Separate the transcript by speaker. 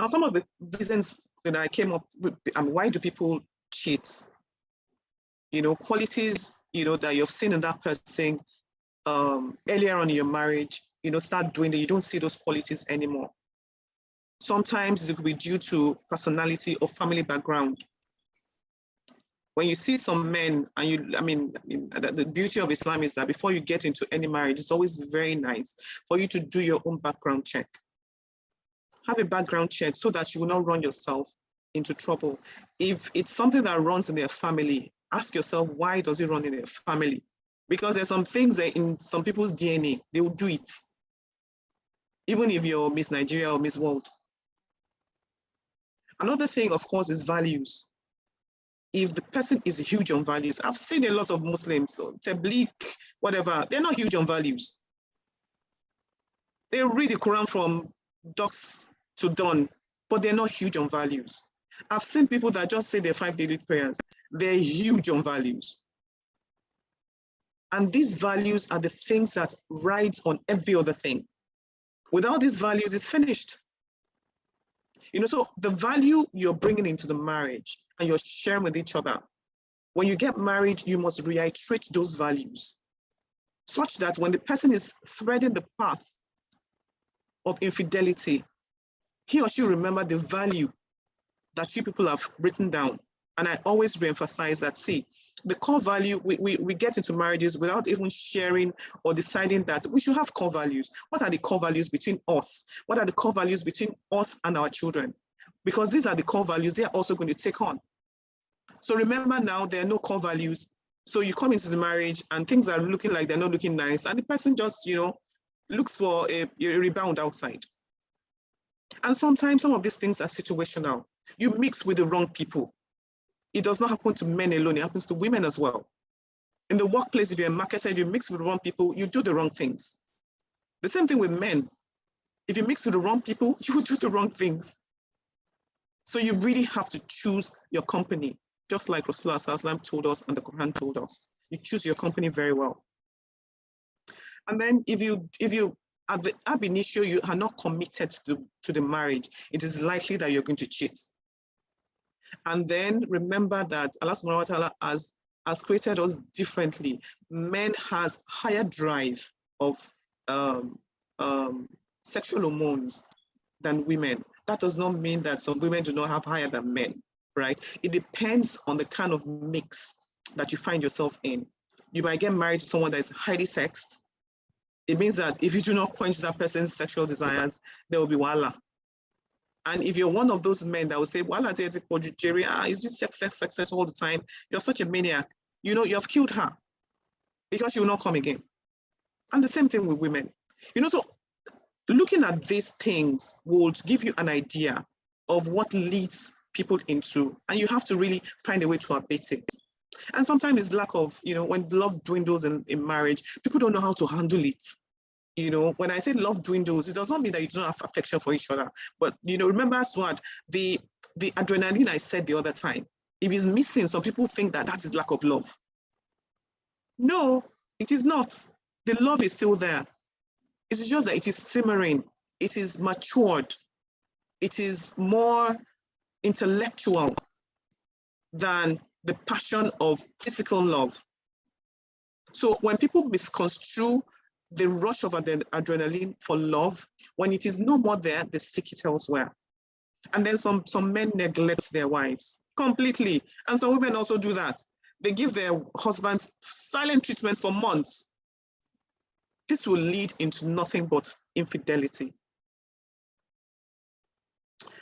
Speaker 1: Now, some of the reasons that I came up with, why do people cheat? You know, qualities, you know, that you've seen in that person earlier on in your marriage, you know, start doing that. You don't see those qualities anymore. Sometimes it could be due to personality or family background. When you see some men, and the beauty of Islam is that before you get into any marriage, it's always very nice for you to do your own background check. Have a background check so that you will not run yourself into trouble. If it's something that runs in their family, ask yourself, why does it run in their family? Because there's some things that in some people's DNA, they will do it. Even if you're Miss Nigeria or Miss World. Another thing, of course, is values. If the person is huge on values, I've seen a lot of Muslims, so Tabligh, whatever, they're not huge on values. They read the Quran from dusk to dawn, but they're not huge on values. I've seen people that just say their 5 daily prayers. They're huge on values. And these values are the things that ride on every other thing. Without these values, it's finished. You know, so the value you're bringing into the marriage and you're sharing with each other, when you get married, you must reiterate those values such that when the person is threading the path of infidelity, he or she remember the value that you people have written down. And I always reemphasize that, see, the core value, we get into marriages without even sharing or deciding that we should have core values. What are the core values between us? What are the core values between us and our children? Because these are the core values they're also going to take on. So remember now, there are no core values. So you come into the marriage and things are looking like they're not looking nice. And the person just, you know, looks for a rebound outside. And sometimes some of these things are situational. You mix with the wrong people. It does not happen to men alone, it happens to women as well. In the workplace, if you're a marketer, if you mix with the wrong people, you do the wrong things. The same thing with men. If you mix with the wrong people, you do the wrong things. So you really have to choose your company, just like Rasulullah told us and the Quran told us. You choose your company very well. And then if you at the ab initio, you are not committed to the marriage, it is likely that you're going to cheat. And then remember that Allah subhanahu wa ta'ala has created us differently. Men has higher drive of sexual hormones than women. That does not mean that some women do not have higher than men, right? It depends on the kind of mix that you find yourself in. You might get married to someone that is highly sexed. It means that if you do not quench that person's sexual desires, there will be wala. And if you're one of those men that will say, well, it's just sex all the time, you're such a maniac, you know, you have killed her because she will not come again. And the same thing with women. You know, so looking at these things will give you an idea of what leads people into, and you have to really find a way to abate it. And sometimes it's lack of, you know, when love dwindles in marriage, people don't know how to handle it. You know, when I say love dwindles, it does not mean that you don't have affection for each other. But, you know, remember as what the adrenaline I said the other time, if it's missing, some people think that that is lack of love. No, it is not. The love is still there. It's just that it is simmering. It is matured. It is more intellectual than the passion of physical love. So when people misconstrue the rush of adrenaline for love, when it is no more there, they seek it elsewhere. And then some men neglect their wives completely. And some women also do that. They give their husbands silent treatment for months. This will lead into nothing but infidelity.